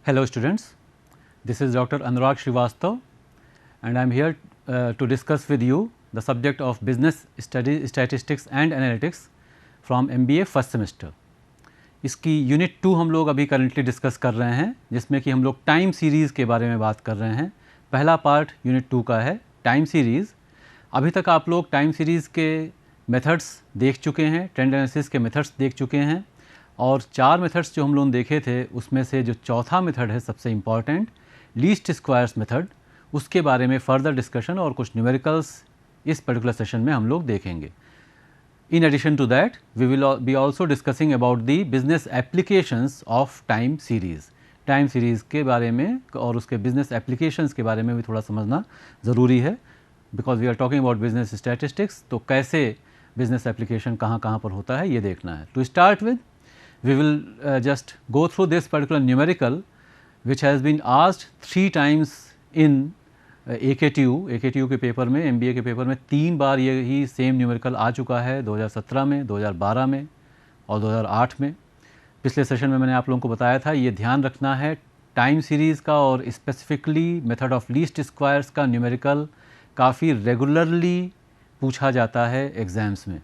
Hello students, this is Dr. Anurag Srivastav and I am here to discuss with you the subject of Business Statistics and Analytics from MBA first semester. इसकी unit 2 हम लोग अभी currently discuss कर रहे हैं, जिसमें कि हम लोग टाइम सीरीज़ के बारे में बात कर रहे हैं। पहला पार्ट यूनिट 2 का है टाइम सीरीज़। अभी तक आप लोग टाइम सीरीज़ के मेथड्स देख चुके हैं, ट्रेंड एनालिसिस के मेथड्स देख चुके हैं और 4 मेथड्स जो हम लोग देखे थे उसमें से जो चौथा मेथड है सबसे इम्पॉर्टेंट लीस्ट स्क्वायर्स मेथड, उसके बारे में फर्दर डिस्कशन और कुछ न्यूमेरिकल्स इस पर्टिकुलर सेशन में हम लोग देखेंगे। In addition to that, we will be also discussing about the business applications of time series. Time series के बारे में और उसके बिजनेस एप्लीकेशंस के बारे में भी थोड़ा समझना ज़रूरी है, because we are talking about business statistics. तो कैसे बिजनेस एप्लीकेशन कहाँ कहाँ पर होता है ये देखना है। To start with, we will just go through this particular numerical which has been asked 3 times in AKTU के पेपर में, MBA के पेपर में 3 बार ये ही सेम न्यूमेरिकल आ चुका है, 2017 में, 2012 में और 2008 में। पिछले सेशन में मैंने आप लोगों को बताया था, ये ध्यान रखना है टाइम सीरीज़ का और specifically method of least squares का न्यूमेरिकल काफ़ी रेगुलरली पूछा जाता है एग्ज़ाम्स में।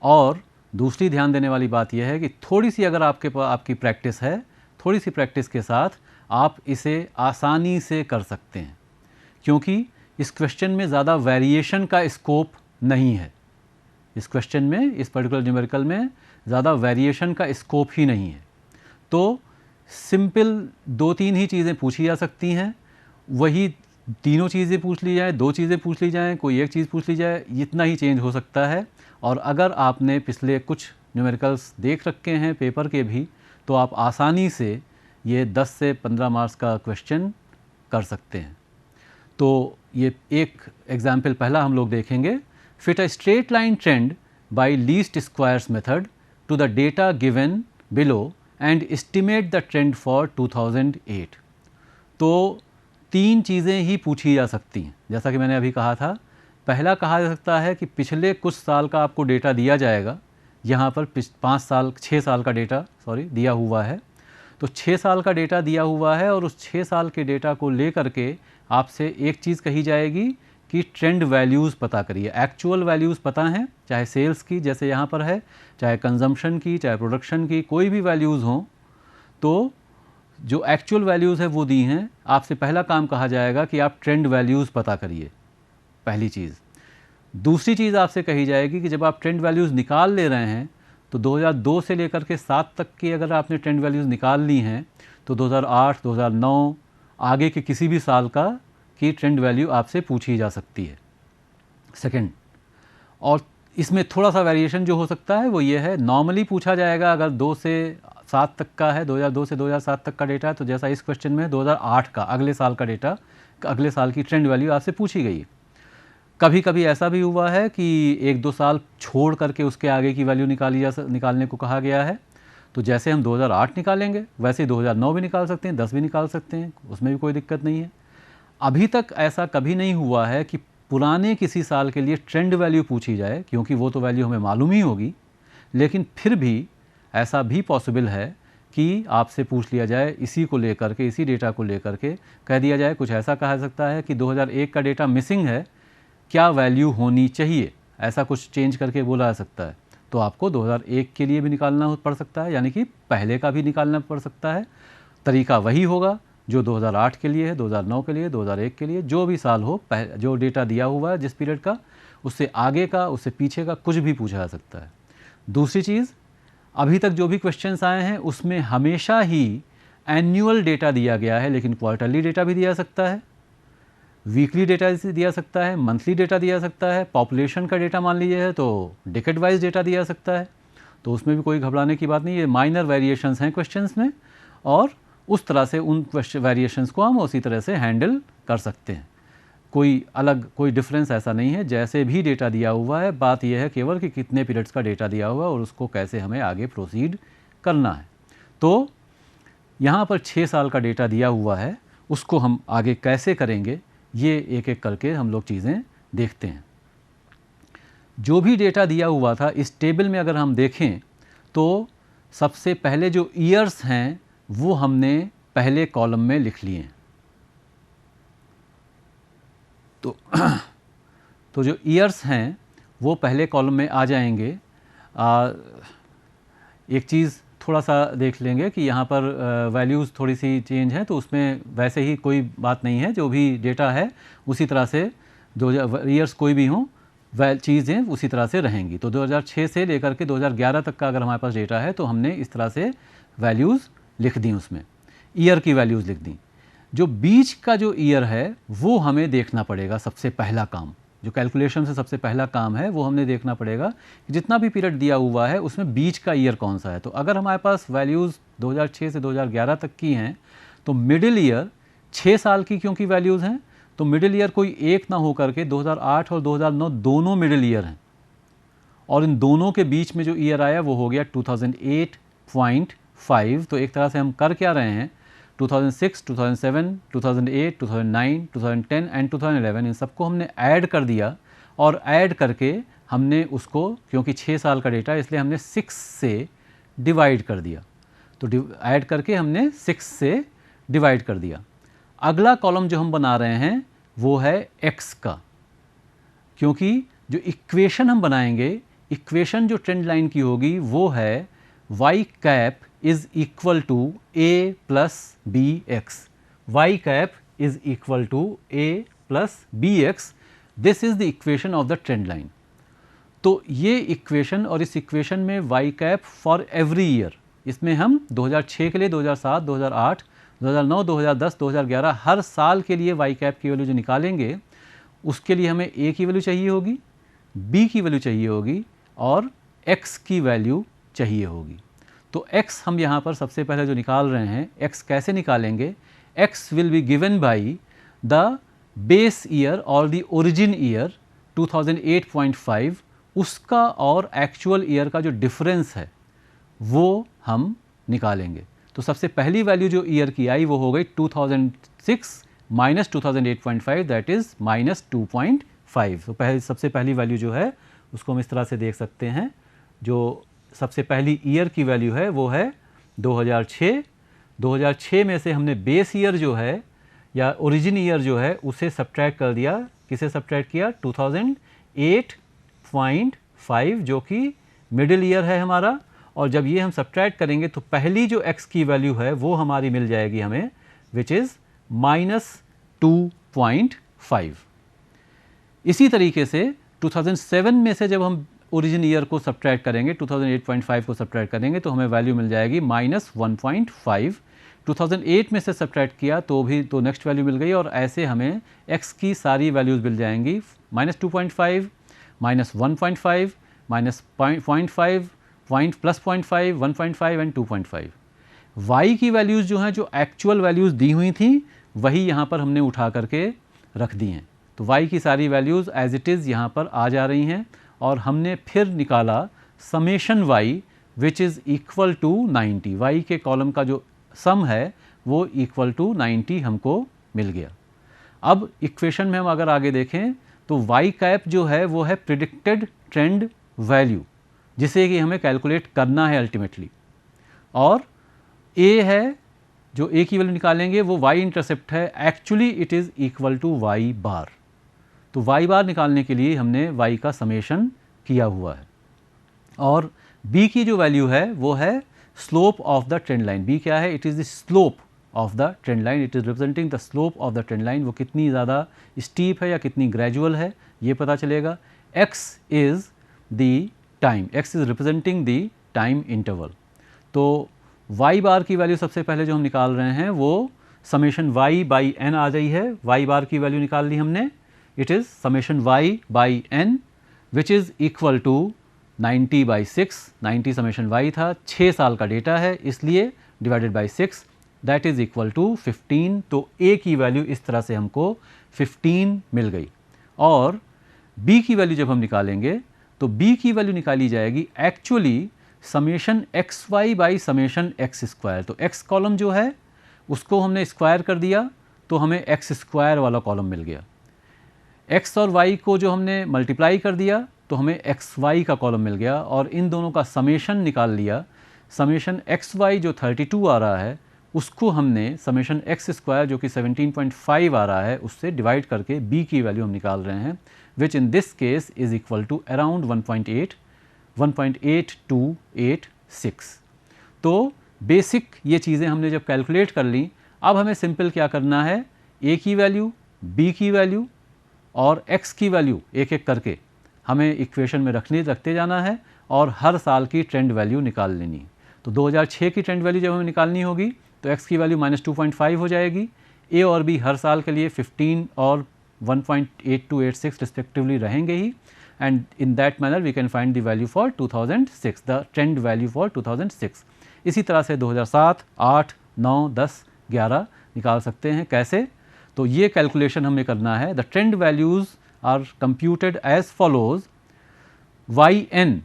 और दूसरी ध्यान देने वाली बात यह है कि थोड़ी सी अगर आपकी प्रैक्टिस है, थोड़ी सी प्रैक्टिस के साथ आप इसे आसानी से कर सकते हैं, क्योंकि इस क्वेश्चन में ज़्यादा वेरिएशन का स्कोप नहीं है। इस क्वेश्चन में, इस पर्टिकुलर न्यूमेरिकल में ज़्यादा वेरिएशन का स्कोप ही नहीं है। तो सिंपल 2-3 ही चीज़ें पूछी जा सकती हैं, वही तीनों चीज़ें पूछ ली जाए, 2 चीज़ें पूछ ली जाएँ, कोई एक चीज़ पूछ ली जाए, इतना ही चेंज हो सकता है। और अगर आपने पिछले कुछ न्यूमेरिकल्स देख रखे हैं पेपर के भी, तो आप आसानी से ये 10 से 15 मार्क्स का क्वेश्चन कर सकते हैं। तो ये एक एग्जाम्पल पहला हम लोग देखेंगे। Fit a straight line trend by least squares method to the data given below and estimate the trend for 2008। तो 3 चीज़ें ही पूछी जा सकती हैं, जैसा कि मैंने अभी कहा था। पहला कहा जा सकता है कि पिछले कुछ साल का आपको डेटा दिया जाएगा, यहाँ पर 6 साल का डेटा दिया हुआ है। तो 6 साल का डेटा दिया हुआ है और उस 6 साल के डेटा को लेकर के आपसे एक चीज़ कही जाएगी कि ट्रेंड वैल्यूज़ पता करिए। एक्चुअल वैल्यूज़ पता हैं, चाहे सेल्स की जैसे यहाँ पर है, चाहे कंजम्पशन की, चाहे प्रोडक्शन की, कोई भी वैल्यूज़ हों, तो जो एक्चुअल वैल्यूज़ है वो दी हैं। आपसे पहला काम कहा जाएगा कि आप ट्रेंड वैल्यूज़ पता करिए, पहली चीज़। दूसरी चीज़ आपसे कही जाएगी कि जब आप ट्रेंड वैल्यूज़ निकाल ले रहे हैं, तो 2002 से लेकर के 7 तक की अगर आपने ट्रेंड वैल्यूज़ निकाल ली हैं, तो 2008, 2009 आगे के किसी भी साल का की ट्रेंड वैल्यू आपसे पूछी जा सकती है। सेकंड, और इसमें थोड़ा सा वेरिएशन जो हो सकता है वो ये है, नॉर्मली पूछा जाएगा अगर 2 से 7 तक का है, 2002 से 2007 तक का डेटा है, तो जैसा इस क्वेश्चन में 2008 का अगले साल का डेटा, अगले साल की ट्रेंड वैल्यू आपसे पूछी गई। कभी कभी ऐसा भी हुआ है कि 1-2 साल छोड़ करके उसके आगे की वैल्यू निकालने को कहा गया है। तो जैसे हम 2008 निकालेंगे वैसे ही 2009 भी निकाल सकते हैं, 10 भी निकाल सकते हैं, उसमें भी कोई दिक्कत नहीं है। अभी तक ऐसा कभी नहीं हुआ है कि पुराने किसी साल के लिए ट्रेंड वैल्यू पूछी जाए, क्योंकि वो तो वैल्यू हमें मालूम ही होगी। लेकिन फिर भी ऐसा भी पॉसिबल है कि आपसे पूछ लिया जाए, इसी को लेकर के, इसी डेटा को लेकर के कह दिया जाए, कुछ ऐसा कहा सकता है कि 2001 का डेटा मिसिंग है, क्या वैल्यू होनी चाहिए, ऐसा कुछ चेंज करके बोला जा सकता है। तो आपको 2001 के लिए भी निकालना पड़ सकता है, यानी कि पहले का भी निकालना पड़ सकता है। तरीका वही होगा जो 2008 के लिए है, 2009 के लिए, 2001 के लिए, जो भी साल हो, जो डेटा दिया हुआ है जिस पीरियड का, उससे आगे का, उससे पीछे का कुछ भी पूछा जा सकता है। दूसरी चीज़, अभी तक जो भी क्वेश्चंस आए हैं उसमें हमेशा ही एनुअल डेटा दिया गया है, लेकिन क्वार्टरली डेटा भी दिया सकता है, वीकली डेटा दिया सकता है, मंथली डेटा दिया सकता है, पॉपुलेशन का डेटा मान लीजिए है तो डेकेड वाइज डेटा दिया सकता है। तो उसमें भी कोई घबराने की बात नहीं, ये माइनर वेरिएशंस हैं क्वेश्चंस में, और उस तरह से उन वेरिएशंस को हम उसी तरह से हैंडल कर सकते हैं। कोई अलग कोई डिफरेंस ऐसा नहीं है, जैसे भी डेटा दिया हुआ है, बात यह है केवल कि कितने पीरियड्स का डेटा दिया हुआ है और उसको कैसे हमें आगे प्रोसीड करना है। तो यहाँ पर 6 साल का डेटा दिया हुआ है, उसको हम आगे कैसे करेंगे ये एक एक करके हम लोग चीज़ें देखते हैं। जो भी डेटा दिया हुआ था इस टेबल में अगर हम देखें तो सबसे पहले जो ईयर्स हैं वो हमने पहले कॉलम में लिख लिए। तो जो ईयर्स हैं वो पहले कॉलम में आ जाएंगे। एक चीज़ थोड़ा सा देख लेंगे कि यहाँ पर वैल्यूज़ थोड़ी सी चेंज हैं, तो उसमें वैसे ही कोई बात नहीं है, जो भी डेटा है उसी तरह से ईयर्स कोई भी हों चीज़ें उसी तरह से रहेंगी। तो 2006 से लेकर के 2011 तक का अगर हमारे पास डेटा है तो हमने इस तरह से वैल्यूज़ लिख दी, उसमें ईयर की वैल्यूज़ लिख दी। जो बीच का जो ईयर है वो हमें देखना पड़ेगा। सबसे पहला काम जो कैलकुलेशन से सबसे पहला काम है वो हमने देखना पड़ेगा कि जितना भी पीरियड दिया हुआ है उसमें बीच का ईयर कौन सा है। तो अगर हमारे पास वैल्यूज़ 2006 से 2011 तक की हैं तो मिडिल ईयर 6 साल की क्योंकि वैल्यूज़ हैं, तो मिडिल ईयर कोई एक ना हो करके 2008 और 2009 दोनों मिडिल ईयर हैं, और इन दोनों के बीच में जो ईयर आया वो हो गया 2008.5। तो एक तरह से हम कर क्या रहे हैं, 2006, 2007, 2008, 2009, 2010 एंड 2011 इन सबको हमने ऐड कर दिया, और ऐड करके हमने उसको, क्योंकि 6 साल का डेटा इसलिए हमने 6 से डिवाइड कर दिया। तो ऐड करके हमने 6 से डिवाइड कर दिया। अगला कॉलम जो हम बना रहे हैं वो है x का, क्योंकि जो इक्वेशन हम बनाएंगे, इक्वेशन जो ट्रेंड लाइन की होगी वो है y cap is equal to a plus b x. Y cap is equal to a plus b x. This is the equation of the trend line. तो ये इक्वेशन, और इस इक्वेशन में y cap for every year, इसमें हम 2006 के लिए 2007, 2008, 2009, 2010, 2011 हर साल के लिए y कैप की वैल्यू जो निकालेंगे उसके लिए हमें a की वैल्यू चाहिए होगी, b की वैल्यू चाहिए होगी और x की वैल्यू चाहिए होगी। तो x हम यहाँ पर सबसे पहले जो निकाल रहे हैं, x कैसे निकालेंगे, x will be given by the base year और द ओरिजिन ईयर 2008.5, उसका और एक्चुअल ईयर का जो डिफरेंस है वो हम निकालेंगे। तो सबसे पहली वैल्यू जो ईयर की आई वो हो गई 2006 माइनस 2008.5, दैट इज़ माइनस 2.5। तो सबसे पहली वैल्यू जो है उसको हम इस तरह से देख सकते हैं। जो सबसे पहली ईयर की वैल्यू है वो है 2006। 2006 में से हमने बेस ईयर जो है या ओरिजिन ईयर जो है उसे सब्ट्रैक्ट कर दिया। किसे सब्ट्रैक्ट किया, 2008.5 जो कि मिडिल ईयर है हमारा। और जब ये हम सब्ट्रैक्ट करेंगे तो पहली जो x की वैल्यू है वो हमारी मिल जाएगी हमें, विच इज़ -2.5। इसी तरीके से 2007 में से जब हम ओरिजिन ईयर को सब्ट्रैक्ट करेंगे, 2008.5 को सब्ट्रैक्ट करेंगे तो हमें वैल्यू मिल जाएगी -1.5। 2008 में से सब्ट्रैक्ट किया तो नेक्स्ट वैल्यू मिल गई, और ऐसे हमें x की सारी वैल्यूज़ मिल जाएंगी, -2.5, -1.5, -0.5, +0.5, 1.5 एंड 2.5। y की वैल्यूज़ जो हैं, जो एक्चुअल वैल्यूज़ दी हुई थी वही यहाँ पर हमने उठा करके रख दी हैं। तो y की सारी वैल्यूज़ एज इट इज़ यहाँ पर आ जा रही हैं, और हमने फिर निकाला summation y which is equal to 90। y के कॉलम का जो सम है वो इक्वल टू 90 हमको मिल गया। अब इक्वेशन में हम अगर आगे देखें तो y कैप जो है वो है प्रिडिक्टेड ट्रेंड वैल्यू, जिसे कि हमें कैलकुलेट करना है अल्टीमेटली, और a है जो a की वैल्यू निकालेंगे वो y इंटरसेप्ट है, actually it is equal to y bar. तो y बार निकालने के लिए हमने y का समेशन किया हुआ है, और b की जो वैल्यू है वो है slope of the trend line. b क्या है, it is the slope of the trend line, it is representing the slope of the trend line. वो कितनी ज़्यादा स्टीप है या कितनी ग्रेजुअल है ये पता चलेगा। x is the time, x is representing the time interval. तो y बार की वैल्यू सबसे पहले जो हम निकाल रहे हैं वो समेशन y बाई n आ गई है। y बार की वैल्यू निकाल ली हमने, it is summation y by n which is equal to 90/6। 90 summation y था, 6 साल का डेटा है इसलिए divided by 6, that is equal to 15। तो a की वैल्यू इस तरह से हमको 15 मिल गई। और b की वैल्यू जब हम निकालेंगे तो b की वैल्यू निकाली जाएगी actually summation xy by summation x square. तो x कॉलम जो है उसको हमने स्क्वायर कर दिया तो हमें x स्क्वायर वाला कॉलम मिल गया। x और y को जो हमने मल्टीप्लाई कर दिया तो हमें xy का कॉलम मिल गया, और इन दोनों का समेशन निकाल लिया। समेशन xy जो 32 आ रहा है उसको हमने समेशन एक्स स्क्वायर जो कि 17.5 आ रहा है उससे डिवाइड करके b की वैल्यू हम निकाल रहे हैं, which in this case is equal to around 1.8286। तो बेसिक ये चीज़ें हमने जब कैलकुलेट कर ली, अब हमें सिंपल क्या करना है, a की वैल्यू, b की वैल्यू और x की वैल्यू एक एक करके हमें इक्वेशन में रखते जाना है और हर साल की ट्रेंड वैल्यू निकाल लेनी। तो 2006 की ट्रेंड वैल्यू जब हमें निकालनी होगी तो x की वैल्यू -2.5 हो जाएगी, a और b हर साल के लिए 15 और 1.8286 रिस्पेक्टिवली रहेंगे ही, and in that manner we can find the value for 2006, the trend value for 2006। इसी तरह से 2007, 8, 9, 10, 11 निकाल सकते हैं। कैसे? तो ये कैलकुलेशन हमें करना है। The trend values are computed as follows, y n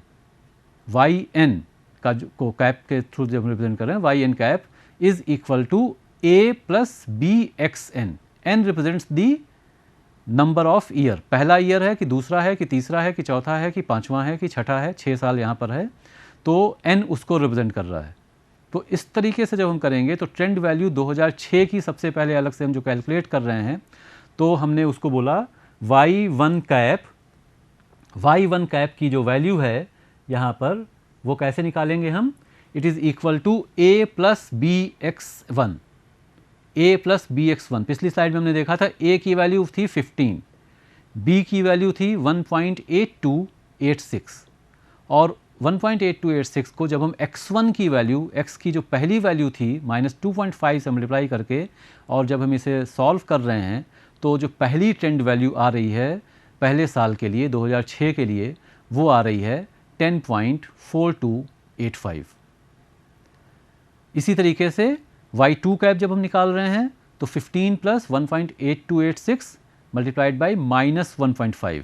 का को कैप के थ्रू जब हम रिप्रेजेंट कर रहे हैं, y n cap is equal to a plus b x n. N represents the number of year, पहला ईयर है कि दूसरा है कि तीसरा है कि चौथा है कि पाँचवा है कि छठा है, 6 साल यहाँ पर है, तो n उसको रिप्रेजेंट कर रहा है। तो इस तरीके से जब हम करेंगे तो ट्रेंड वैल्यू 2006 की सबसे पहले अलग से हम जो कैलकुलेट कर रहे हैं, तो हमने उसको बोला y1 कैप। y1 कैप की जो वैल्यू है यहाँ पर वो कैसे निकालेंगे हम, it is equal to a plus b x one, a plus b x one. पिछली स्लाइड में हमने देखा था a की वैल्यू थी 15, b की वैल्यू थी 1.8286 और 1.8286 को जब हम x1 की वैल्यू, x की जो पहली वैल्यू थी -2.5 से मल्टीप्लाई करके और जब हम इसे सॉल्व कर रहे हैं तो जो पहली ट्रेंड वैल्यू आ रही है पहले साल के लिए 2006 के लिए, वो आ रही है 10.4285। इसी तरीके से y2 कैप जब हम निकाल रहे हैं तो 15 प्लस 1.8286 मल्टीप्लाइड बाई -1.5,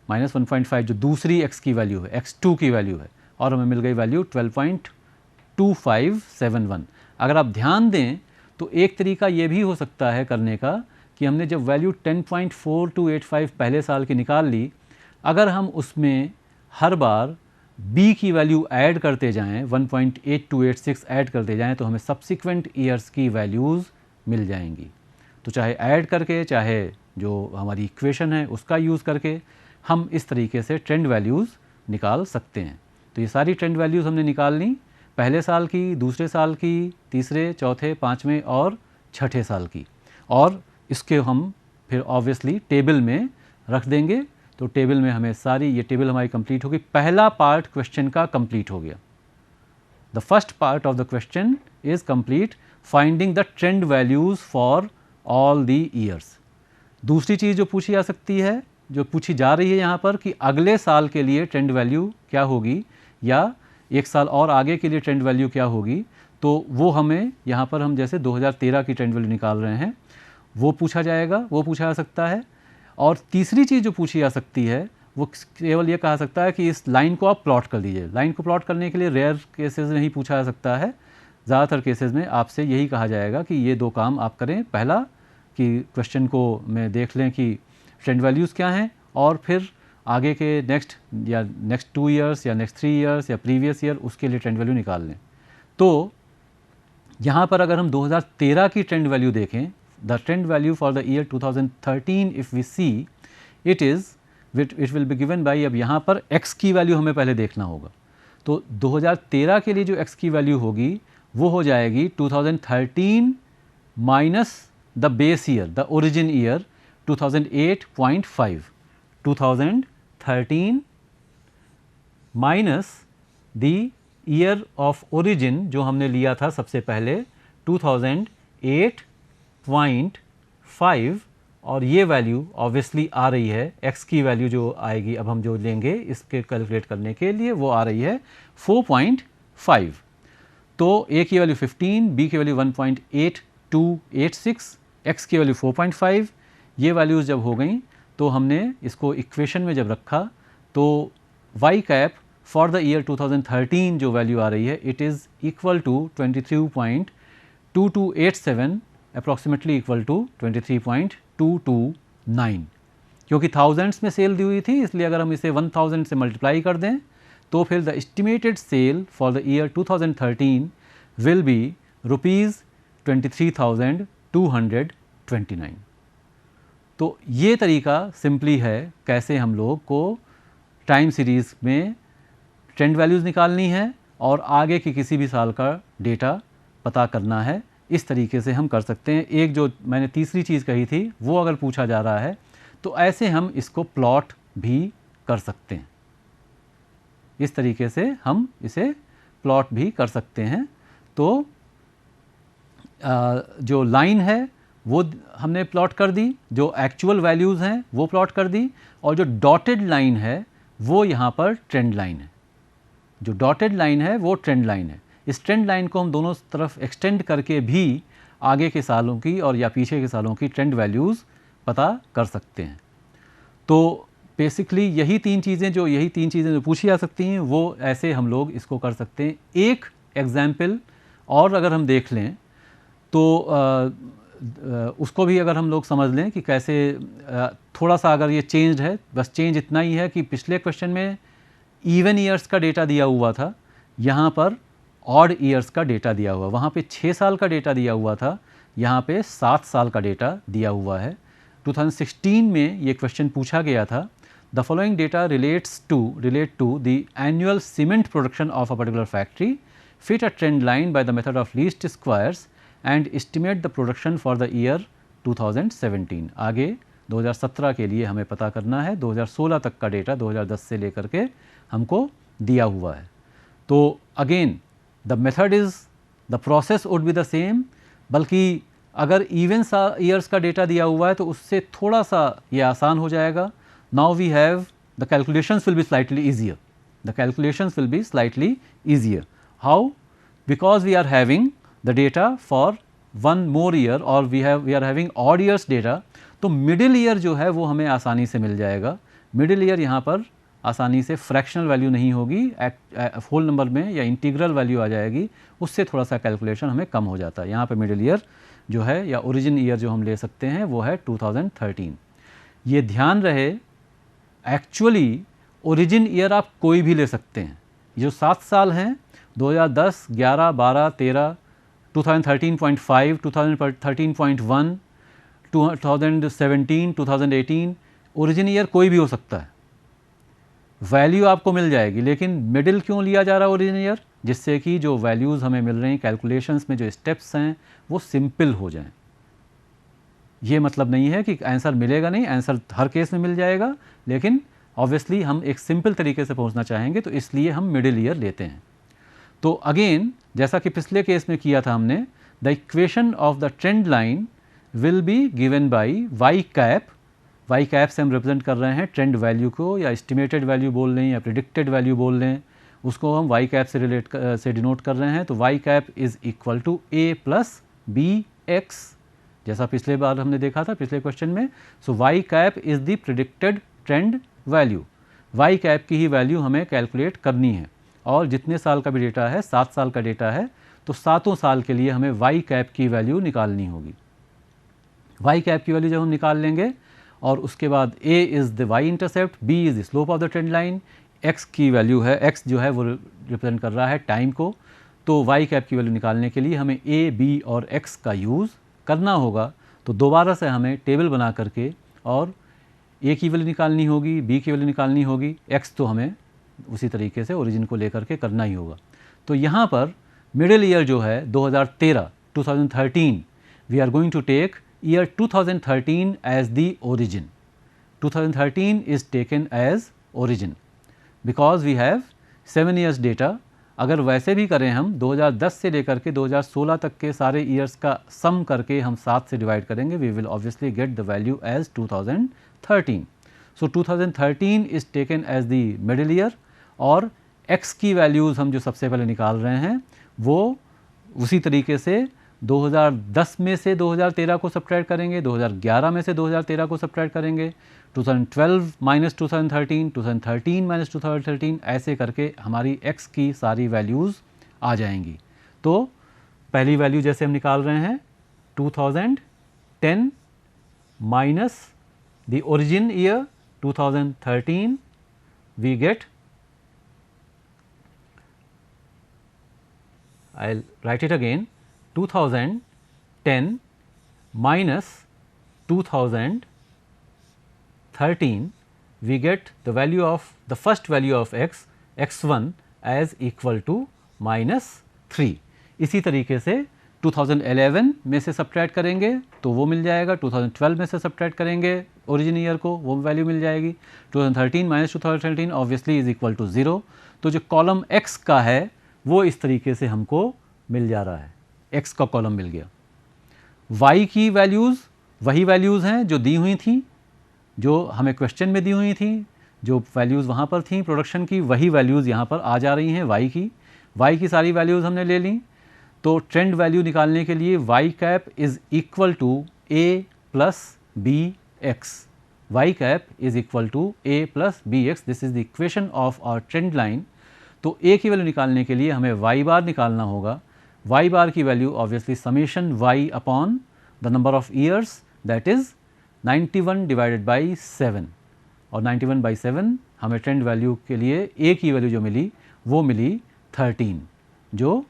-1.5 जो दूसरी x की वैल्यू है, x2 की वैल्यू है, और हमें मिल गई वैल्यू 12.2571। अगर आप ध्यान दें तो एक तरीका ये भी हो सकता है करने का कि हमने जब वैल्यू 10.4285 पहले साल की निकाल ली, अगर हम उसमें हर बार b की वैल्यू ऐड करते जाएं, 1.8286 ऐड करते जाएं, तो हमें सब्सिक्वेंट ईयर्स की वैल्यूज़ मिल जाएंगी। तो चाहे ऐड करके, चाहे जो हमारी इक्वेशन है उसका यूज़ करके हम इस तरीके से ट्रेंड वैल्यूज़ निकाल सकते हैं। तो ये सारी ट्रेंड वैल्यूज़ हमने निकाल ली, पहले साल की, दूसरे साल की, तीसरे, चौथे, पाँचवें और छठे साल की, और इसके हम फिर ऑब्वियसली टेबल में रख देंगे। तो टेबल में हमें सारी, ये टेबल हमारी कंप्लीट होगी। पहला पार्ट क्वेश्चन का कंप्लीट हो गया। The first part of the question is complete, finding the trend values for all the years. दूसरी चीज़ जो पूछी जा सकती है, जो पूछी जा रही है यहाँ पर, कि अगले साल के लिए ट्रेंड वैल्यू क्या होगी या एक साल और आगे के लिए ट्रेंड वैल्यू क्या होगी, तो वो हमें यहाँ पर, हम जैसे 2013 की ट्रेंड वैल्यू निकाल रहे हैं, वो पूछा जाएगा, वो पूछा जा सकता है। और तीसरी चीज़ जो पूछी जा सकती है वो केवल ये कहा सकता है कि इस लाइन को आप प्लॉट कर दीजिए। लाइन को प्लॉट करने के लिए रेयर केसेस में ही पूछा जा सकता है, ज़्यादातर केसेस में आपसे यही कहा जाएगा कि ये दो काम आप करें। पहला कि क्वेश्चन को में देख लें कि ट्रेंड वैल्यूज़ क्या हैं, और फिर आगे के नेक्स्ट 2 ईयर्स या नेक्स्ट 3 ईयर्स या प्रीवियस ईयर उसके लिए ट्रेंड वैल्यू निकाल लें। तो यहाँ पर अगर हम 2013 की ट्रेंड वैल्यू देखें, the trend value for the year 2013 if we see, it will be given by, अब यहाँ पर x की वैल्यू हमें पहले देखना होगा। तो 2013 के लिए जो x की वैल्यू होगी वो हो जाएगी 2013 minus the base year, the origin year 2008.5, 2013 minus the year of origin जो हमने लिया था सबसे पहले 2008.5, और ये वैल्यू ऑब्वियसली आ रही है, x की वैल्यू जो आएगी अब हम जो लेंगे इसके कैलकुलेट करने के लिए, वो आ रही है 4.5। तो a की वैल्यू 15, b की वैल्यू 1.8286, x की वैल्यू 4.5। ये वैल्यूज़ जब हो गई तो हमने इसको इक्वेशन में जब रखा तो y cap for the year 2013 जो वैल्यू आ रही है, it is equal to 23.2287, approximately equal to 23.229। क्योंकि थाउजेंड्स में सेल दी हुई थी, इसलिए अगर हम इसे 1000 से मल्टीप्लाई कर दें तो फिर the estimated cell for the year 2013 will be rupees 23,229। तो ये तरीका सिंपली है कैसे हम लोग को टाइम सीरीज़ में ट्रेंड वैल्यूज़ निकालनी है और आगे की किसी भी साल का डेटा पता करना है। इस तरीके से हम कर सकते हैं। एक जो मैंने तीसरी चीज़ कही थी वो अगर पूछा जा रहा है तो ऐसे हम इसको प्लॉट भी कर सकते हैं। इस तरीके से हम इसे प्लॉट भी कर सकते हैं। तो जो लाइन है वो हमने प्लॉट कर दी, जो एक्चुअल वैल्यूज़ हैं वो प्लॉट कर दी, और जो डॉटेड लाइन है वो यहाँ पर ट्रेंड लाइन है। जो डॉटेड लाइन है वो ट्रेंड लाइन है। इस ट्रेंड लाइन को हम दोनों तरफ एक्सटेंड करके भी आगे के सालों की और या पीछे के सालों की ट्रेंड वैल्यूज़ पता कर सकते हैं। तो बेसिकली यही तीन चीज़ें जो पूछी जा सकती हैं वो ऐसे हम लोग इसको कर सकते हैं। एक एग्जाम्पल और अगर हम देख लें तो उसको भी अगर हम लोग समझ लें कि कैसे थोड़ा सा अगर ये चेंज्ड है, बस चेंज इतना ही है कि पिछले क्वेश्चन में इवन ईयर्स का डेटा दिया हुआ था, यहाँ पर ऑड ईयर्स का डेटा दिया हुआ। वहाँ पे 6 साल का डेटा दिया हुआ था, यहाँ पे 7 साल का डेटा दिया हुआ है। 2016 में ये क्वेश्चन पूछा गया था, the following data relate to the annual cement production of a particular factory, fit a trend line by the method of least squares and estimate the production for the year 2017। आगे 2017 के लिए हमें पता करना है, 2016 तक का डेटा 2010 से लेकर के हमको दिया हुआ है। तो again the method is, the process would be the same, बल्कि अगर इवन ईयर्स का डेटा दिया हुआ है तो उससे थोड़ा सा ये आसान हो जाएगा। Now we have the calculations will be slightly easier, the calculations will be slightly easier. How? Because we are having the data for one more year और we are having odd years data, तो middle year जो है वो हमें आसानी से मिल जाएगा। Middle ear यहाँ पर आसानी से फ्रैक्शनल वैल्यू नहीं होगी, होल नंबर में या इंटीग्रल वैल्यू आ जाएगी, उससे थोड़ा सा कैलकुलेशन हमें कम हो जाता है। यहाँ पे मिडिल ईयर जो है या ओरिजिन ईयर जो हम ले सकते हैं वो है 2013। ये ध्यान रहे, एक्चुअली ओरिजिन ईयर आप कोई भी ले सकते हैं। जो 7 साल हैं 2010, 11, 12, 13, 2013.5, 2013.1, 2017, 2018, ओरिजिन ईयर कोई भी हो सकता है, वैल्यू आपको मिल जाएगी। लेकिन मिडिल क्यों लिया जा रहा है ओरिजिन ईयर? जिससे कि जो वैल्यूज़ हमें मिल रही हैं, कैलकुलेशंस में जो स्टेप्स हैं वो सिंपल हो जाएं। ये मतलब नहीं है कि आंसर मिलेगा नहीं, आंसर हर केस में मिल जाएगा, लेकिन ऑब्वियसली हम एक सिंपल तरीके से पहुंचना चाहेंगे तो इसलिए हम मिडिल ईयर लेते हैं। तो अगेन जैसा कि पिछले केस में किया था हमने, the equation of the trend line will be given by y cap. Y cap से हम रिप्रेजेंट कर रहे हैं ट्रेंड वैल्यू को, या एस्टिमेटेड वैल्यू बोल लें या प्रिडिक्टेड वैल्यू बोल लें, उसको हम वाई कैप से डिनोट कर रहे हैं। तो y cap is equal to a plus b x, जैसा पिछले बार हमने देखा था पिछले क्वेश्चन में। So y cap is the predicted trend value. Y cap की ही वैल्यू हमें कैलकुलेट करनी है, और जितने साल का भी डेटा है, 7 साल का डेटा है, तो 7 साल के लिए हमें वाई कैप की वैल्यू निकालनी होगी। वाई कैप की वैल्यू जब हम निकाल लेंगे और उसके बाद a is the y intercept, b is the slope of the trend line, x की वैल्यू है, x जो है वो रिप्रेजेंट कर रहा है टाइम को। तो वाई कैप की वैल्यू निकालने के लिए हमें a, b और x का यूज़ करना होगा। तो दोबारा से हमें टेबल बना करके और a की वैल्यू निकालनी होगी, b की वैल्यू निकालनी होगी, x तो हमें उसी तरीके से ओरिजिन को लेकर के करना ही होगा। तो यहाँ पर मिडिल ईयर जो है 2013, we are going to take year 2013 as the origin. 2013 is taken as origin because we have 7 years data. अगर वैसे भी करें हम 2010 से लेकर के 2016 तक के सारे ईयर्स का सम करके हम 7 से डिवाइड करेंगे, we will obviously get the value as 2013. So 2013 is taken as the middle year, और x की वैल्यूज़ हम जो सबसे पहले निकाल रहे हैं वो उसी तरीके से 2010 में से 2013 को सब्ट्रैक्ट करेंगे, 2011 में से 2013 को सब्ट्रैक्ट करेंगे, 2012 माइनस 2013, 2013 माइनस 2013, ऐसे करके हमारी x की सारी वैल्यूज़ आ जाएंगी। तो पहली वैल्यू जैसे हम निकाल रहे हैं 2010 minus the origin year 2013, we get, I'll write it again, 2010 10 minus 2013, we get the value of the first value of x, x1 as equal to -3. इसी तरीके से 2011 में से सब्ट्रैक्ट करेंगे तो वो मिल जाएगा, 2012 में से सब्ट्रैक्ट करेंगे ओरिजिन ईयर को, वो वैल्यू मिल जाएगी। 2013 minus 2013 obviously is equal to 0। तो जो कॉलम x का है वो इस तरीके से हमको मिल जा रहा है, x का कॉलम मिल गया। y की वैल्यूज़ वही वैल्यूज़ हैं जो दी हुई थी, जो हमें क्वेश्चन में दी हुई थी, जो वैल्यूज़ वहाँ पर थी प्रोडक्शन की, वही वैल्यूज़ यहाँ पर आ जा रही हैं y की सारी वैल्यूज़ हमने ले ली। तो ट्रेंड वैल्यू निकालने के लिए y cap is equal to a plus b x, y cap is equal to a plus b x, this is the equation of our trend line. तो a की वैल्यू निकालने के लिए हमें y बार निकालना होगा। y बार की value obviously summation y upon the number of years, that is 91 divided by 7, और 91 बाई 7 हमें ट्रेंड वैल्यू के लिए a की वैल्यू जो मिली वो मिली 13, जो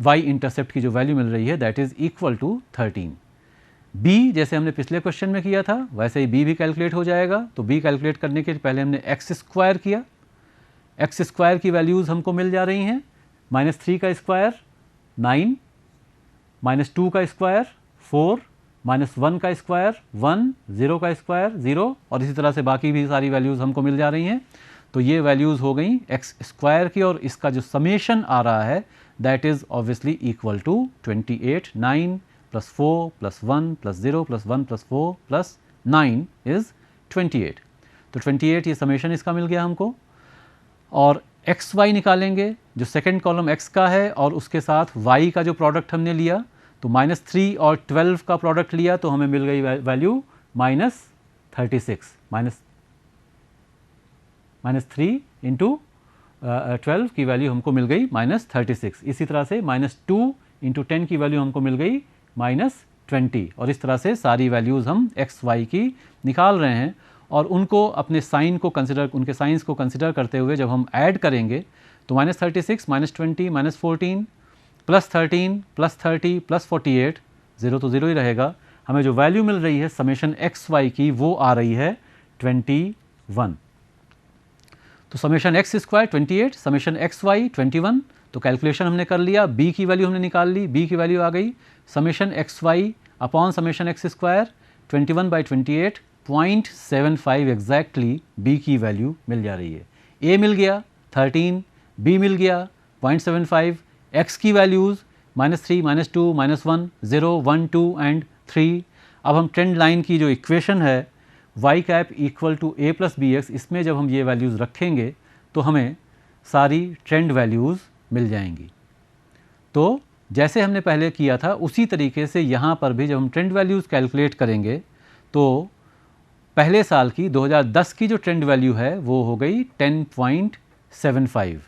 y इंटरसेप्ट की जो वैल्यू मिल रही है that is equal to 13। b जैसे हमने पिछले क्वेश्चन में किया था वैसे ही b भी कैलकुलेट हो जाएगा। तो b कैलकुलेट करने के पहले हमने x स्क्वायर किया, x स्क्वायर की वैल्यूज़ हमको मिल जा रही हैं, -3 का स्क्वायर 9, -2 का स्क्वायर 4, -1 का स्क्वायर 1, 0 का स्क्वायर 0, और इसी तरह से बाकी भी सारी वैल्यूज़ हमको मिल जा रही हैं। तो ये वैल्यूज़ हो गई x स्क्वायर की, और इसका जो समेशन आ रहा है that is obviously equal to 28, 9 plus 4 plus 1 plus 0 plus 1 plus 4 plus 9 is 28। तो 28 ये समेशन इसका मिल गया हमको। और एक्स वाई निकालेंगे, जो सेकंड कॉलम x का है और उसके साथ y का जो प्रोडक्ट हमने लिया, तो -3 और 12 का प्रोडक्ट लिया तो हमें मिल गई वैल्यू -36, -3 इंटू 12 की वैल्यू हमको मिल गई -36। इसी तरह से -2 इंटू 10 की वैल्यू हमको मिल गई -20, और इस तरह से सारी वैल्यूज़ हम x y की निकाल रहे हैं। और उनको अपने साइन को कंसिडर, उनके साइंस को कंसिडर करते हुए जब हम ऐड करेंगे तो -36, -20, -14 प्लस 13 प्लस 30 प्लस 48, 0 तो 0 ही रहेगा। हमें जो वैल्यू मिल रही है समेशन एक्स वाई की वो आ रही है 21। तो summation x square 28, summation x y 21। तो कैलकुलेशन हमने कर लिया, b की वैल्यू हमने निकाल ली, b की वैल्यू आ गई summation x y upon summation x square 21/28, 0.75 exactly b की वैल्यू मिल जा रही है। a मिल गया 13, b मिल गया 0.75, x की वैल्यूज़ -3, -2, -1, 0, 1, 2 एंड 3। अब हम ट्रेंड लाइन की जो इक्वेशन है y cap equal to a plus b x, इसमें जब हम ये वैल्यूज़ रखेंगे तो हमें सारी ट्रेंड वैल्यूज़ मिल जाएंगी। तो जैसे हमने पहले किया था उसी तरीके से यहाँ पर भी जब हम ट्रेंड वैल्यूज़ कैलकुलेट करेंगे तो पहले साल की 2010 की जो ट्रेंड वैल्यू है वो हो गई 10.75,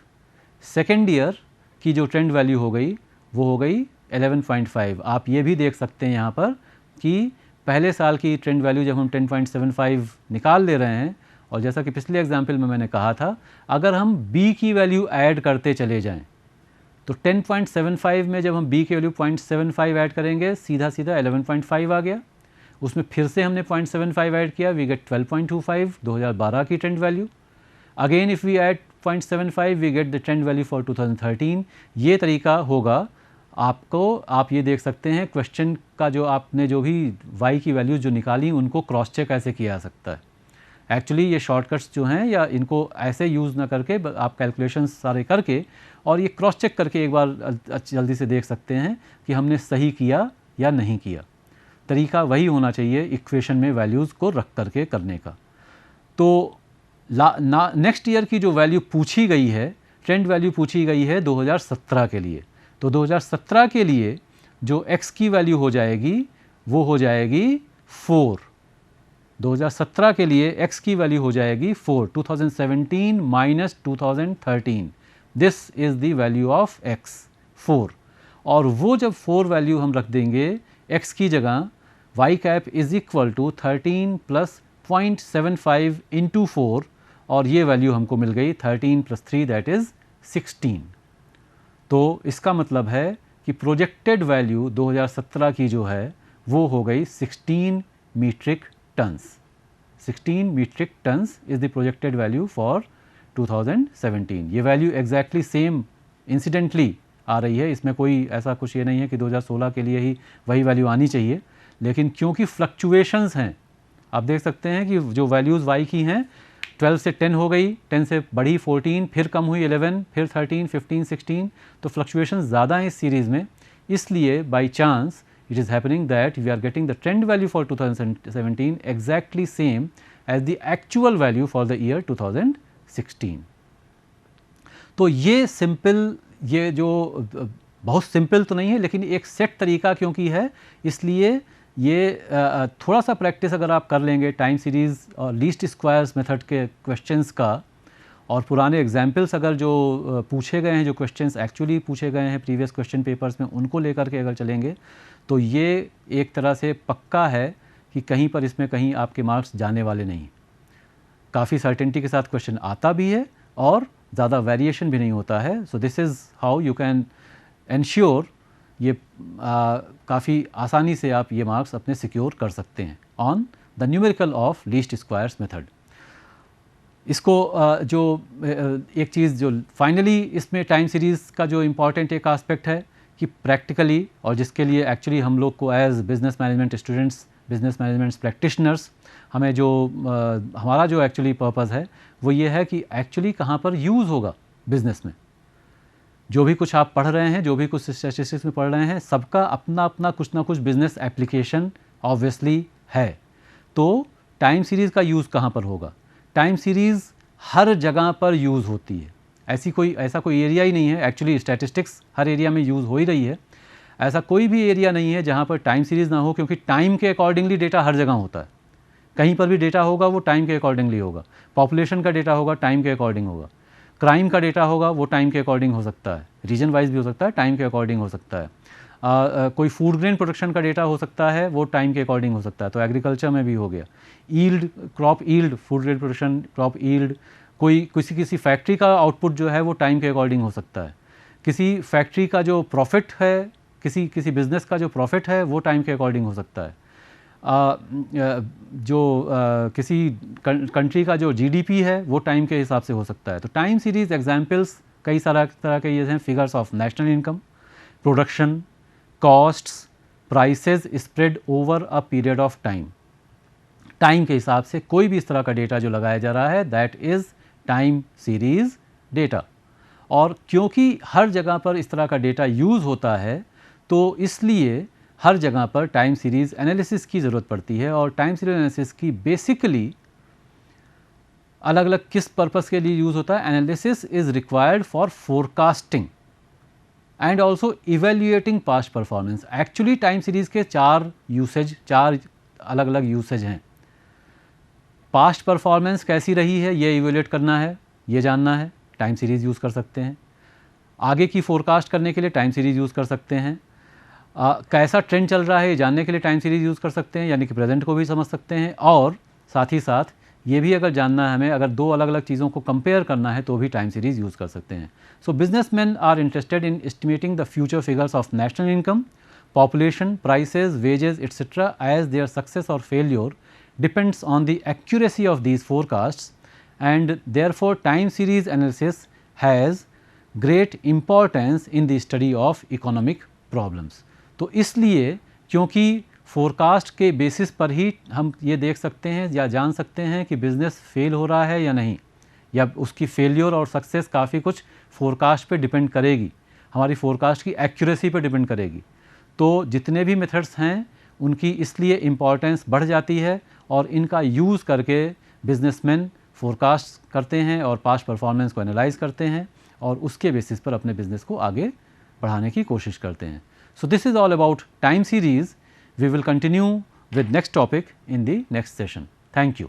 सेकेंड ईयर की जो ट्रेंड वैल्यू हो गई वो हो गई 11.5। आप ये भी देख सकते हैं यहाँ पर कि पहले साल की ट्रेंड वैल्यू जब हम 10.75 निकाल ले रहे हैं, और जैसा कि पिछले एग्जाम्पल में मैंने कहा था अगर हम b की वैल्यू ऐड करते चले जाएं तो 10.75 में जब हम b की वैल्यू 0.75 ऐड करेंगे सीधा सीधा 11.5 आ गया। उसमें फिर से हमने 0.75 ऐड किया, वी गेट 12.25, 2012 की trend value. Again if we add 0.75 we get the trend value for 2013। ये तरीका होगा आपको, आप ये देख सकते हैं क्वेश्चन का जो आपने जो भी y की वैल्यूज़ जो निकाली उनको क्रॉस चेक ऐसे किया जा सकता है। एक्चुअली ये शॉर्टकट्स जो हैं या इनको ऐसे यूज़ ना करके आप कैलकुलेशंस सारे करके और ये क्रॉस चेक करके एक बार जल्दी से देख सकते हैं कि हमने सही किया या नहीं किया। तरीका वही होना चाहिए इक्वेशन में वैल्यूज़ को रख करके करने का। तो नेक्स्ट ईयर की जो वैल्यू पूछी गई है, ट्रेंड वैल्यू पूछी गई है 2017 के लिए। तो 2017 के लिए जो x की वैल्यू हो जाएगी वो हो जाएगी 4। 2017 के लिए x की वैल्यू हो जाएगी 4, 2017 minus 2013, this is the value of x 4। और वो जब 4 वैल्यू हम रख देंगे x की जगह, y cap is equal to 13 plus 0.75 into 4, और ये वैल्यू हमको मिल गई 13 प्लस 3 दैट इज़ 16। तो इसका मतलब है कि प्रोजेक्टेड वैल्यू 2017 की जो है वो हो गई 16 metric tons. 16 metric tons is the projected value for 2017। ये वैल्यू एग्जैक्टली सेम इंसिडेंटली आ रही है, इसमें कोई ऐसा कुछ ये नहीं है कि 2016 के लिए ही वही वैल्यू आनी चाहिए, लेकिन क्योंकि फ्लक्चुएशंस हैं, आप देख सकते हैं कि जो वैल्यूज़ वाई की हैं 12 से 10 हो गई, 10 से बढ़ी 14, फिर कम हुई 11, फिर 13, 15, 16, तो फ्लक्चुएशन ज़्यादा हैं इस सीरीज़ में। इसलिए by chance it is happening that we are getting the trend value for 2017 exactly same as the actual value for the year 2016. तो ये सिंपल, ये जो बहुत सिंपल तो नहीं है लेकिन एक सेट तरीका क्योंकि है, इसलिए ये थोड़ा सा प्रैक्टिस अगर आप कर लेंगे टाइम सीरीज़ और लीस्ट स्क्वायर्स मेथड के क्वेश्चंस का, और पुराने एग्जाम्पल्स अगर जो पूछे गए हैं, जो क्वेश्चंस एक्चुअली पूछे गए हैं प्रीवियस क्वेश्चन पेपर्स में, उनको लेकर के अगर चलेंगे तो ये एक तरह से पक्का है कि कहीं पर इसमें कहीं आपके मार्क्स जाने वाले नहीं। काफ़ी सर्टेनिटी के साथ क्वेश्चन आता भी है और ज़्यादा वेरिएशन भी नहीं होता है। So this is how you can ensure, ये काफ़ी आसानी से आप ये मार्क्स अपने सिक्योर कर सकते हैं on the numerical of least squares method. इसको जो एक चीज़ जो फाइनली इसमें टाइम सीरीज़ का जो इम्पॉर्टेंट एक आस्पेक्ट है कि प्रैक्टिकली, और जिसके लिए एक्चुअली हम लोग को as business management students, business management practitioners, हमें जो हमारा जो एक्चुअली पर्पज़ है वो ये है कि एक्चुअली कहाँ पर यूज़ होगा बिज़नेस में। जो भी कुछ आप पढ़ रहे हैं, जो भी कुछ स्टैटिस्टिक्स में पढ़ रहे हैं, सबका अपना अपना कुछ ना कुछ बिज़नेस एप्लीकेशन ऑब्वियसली है। तो टाइम सीरीज़ का यूज़ कहाँ पर होगा? टाइम सीरीज़ हर जगह पर यूज़ होती है। ऐसा कोई एरिया ही नहीं है, एक्चुअली स्टैटिस्टिक्स हर एरिया में यूज़ हो ही रही है। ऐसा कोई भी एरिया नहीं है जहाँ पर टाइम सीरीज़ ना हो, क्योंकि टाइम के अकॉर्डिंगली डेटा हर जगह होता है। कहीं पर भी डेटा होगा वो टाइम के अकॉर्डिंगली होगा। पॉपुलेशन का डेटा होगा टाइम के अकॉर्डिंग होगा। क्राइम का डेटा होगा वो टाइम के अकॉर्डिंग हो सकता है, रीजन वाइज भी हो सकता है, टाइम के अकॉर्डिंग हो सकता है। कोई फूड ग्रेन प्रोडक्शन का डेटा हो सकता है, वो टाइम के अकॉर्डिंग हो सकता है। तो एग्रीकल्चर में भी हो गया, yield, crop yield, food grain production, crop yield, कोई किसी फैक्ट्री का आउटपुट जो है वो टाइम के अकॉर्डिंग हो सकता है। किसी फैक्ट्री का जो प्रॉफिट है, किसी बिज़नेस का जो प्रॉफिट है वो टाइम के अकॉर्डिंग हो सकता है। किसी कंट्री का जो जीडीपी है वो टाइम के हिसाब से हो सकता है। तो टाइम सीरीज़ एग्जांपल्स कई तरह के ये हैं। Figures of national income, production, costs, prices spread over a period of time. Time के हिसाब से कोई भी इस तरह का डेटा जो लगाया जा रहा है, that is time series data. और क्योंकि हर जगह पर इस तरह का डेटा यूज़ होता है, तो इसलिए हर जगह पर टाइम सीरीज़ एनालिसिस की ज़रूरत पड़ती है। और टाइम सीरीज़ एनालिसिस की बेसिकली अलग अलग किस पर्पस के लिए यूज़ होता है? Analysis is required for forecasting and also evaluating past performance. Actually time series के चार अलग अलग यूसेज हैं। पास्ट परफॉर्मेंस कैसी रही है ये इवेल्युएट करना है, ये जानना है, टाइम सीरीज़ यूज़ कर सकते हैं। आगे की फोरकास्ट करने के लिए टाइम सीरीज़ यूज़ कर सकते हैं। कैसा ट्रेंड चल रहा है ये जानने के लिए टाइम सीरीज़ यूज़ कर सकते हैं, यानी कि प्रेजेंट को भी समझ सकते हैं। और साथ ही साथ ये भी अगर जानना है हमें, अगर दो अलग अलग चीज़ों को कंपेयर करना है तो भी टाइम सीरीज़ यूज़ कर सकते हैं। So businessman are interested in estimating the future figures of national income, population, prices, wages etcetera as their success और failure depends on the accuracy of these forecasts, and therefore time series analysis has great importance in the study of economic problems. तो इसलिए क्योंकि forecast के basis पर ही हम ये देख सकते हैं या जान सकते हैं कि बिज़नेस फेल हो रहा है या नहीं, या उसकी फेलियर और सक्सेस काफ़ी कुछ फोरकास्ट पे डिपेंड करेगी, हमारी फोरकास्ट की एक्यूरेसी पे डिपेंड करेगी। तो जितने भी मेथड्स हैं उनकी इसलिए इम्पॉर्टेंस बढ़ जाती है और इनका यूज़ करके बिजनेसमैन फोरकास्ट करते हैं और पास्ट परफॉर्मेंस को एनालाइज करते हैं और उसके बेसिस पर अपने बिजनेस को आगे बढ़ाने की कोशिश करते हैं। So this is all about time series. We will continue with next topic in the next session. Thank you.